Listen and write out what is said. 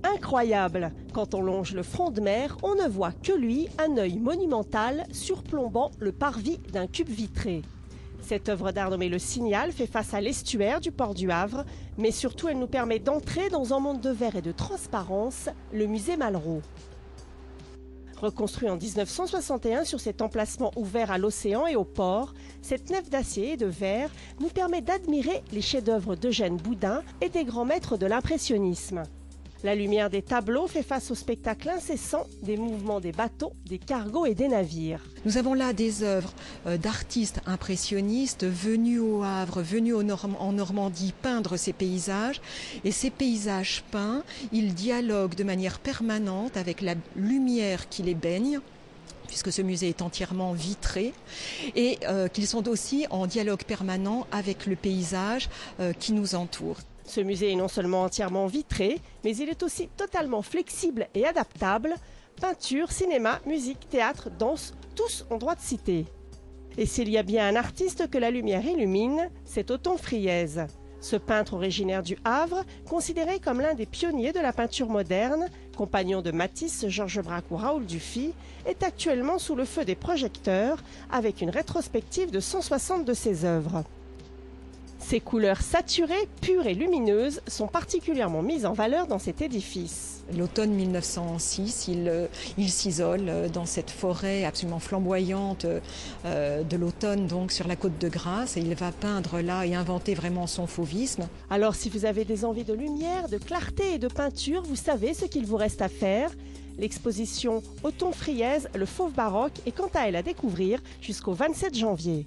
Incroyable! Quand on longe le front de mer, on ne voit que lui, un œil monumental surplombant le parvis d'un cube vitré. Cette œuvre d'art nommée Le Signal fait face à l'estuaire du port du Havre, mais surtout elle nous permet d'entrer dans un monde de verre et de transparence, le musée Malraux. Reconstruit en 1961 sur cet emplacement ouvert à l'océan et au port, cette nef d'acier et de verre nous permet d'admirer les chefs-d'œuvre d'Eugène Boudin et des grands maîtres de l'impressionnisme. La lumière des tableaux fait face au spectacle incessant des mouvements des bateaux, des cargos et des navires. Nous avons là des œuvres d'artistes impressionnistes venus au Havre, venus en Normandie peindre ces paysages. Et ces paysages peints, ils dialoguent de manière permanente avec la lumière qui les baigne, puisque ce musée est entièrement vitré, et qu'ils sont aussi en dialogue permanent avec le paysage qui nous entoure. Ce musée est non seulement entièrement vitré, mais il est aussi totalement flexible et adaptable. Peinture, cinéma, musique, théâtre, danse, tous ont droit de citer. Et s'il y a bien un artiste que la lumière illumine, c'est Othon Friese. Ce peintre originaire du Havre, considéré comme l'un des pionniers de la peinture moderne, compagnon de Matisse, Georges Braque ou Raoul Dufy, est actuellement sous le feu des projecteurs avec une rétrospective de 160 de ses œuvres. Ces couleurs saturées, pures et lumineuses sont particulièrement mises en valeur dans cet édifice. L'automne 1906, il s'isole dans cette forêt absolument flamboyante de l'automne, donc sur la côte de Grasse, et il va peindre là et inventer vraiment son fauvisme. Alors si vous avez des envies de lumière, de clarté et de peinture, vous savez ce qu'il vous reste à faire. L'exposition Othon Friese, le fauve baroque, est quant à elle à découvrir jusqu'au 27 janvier.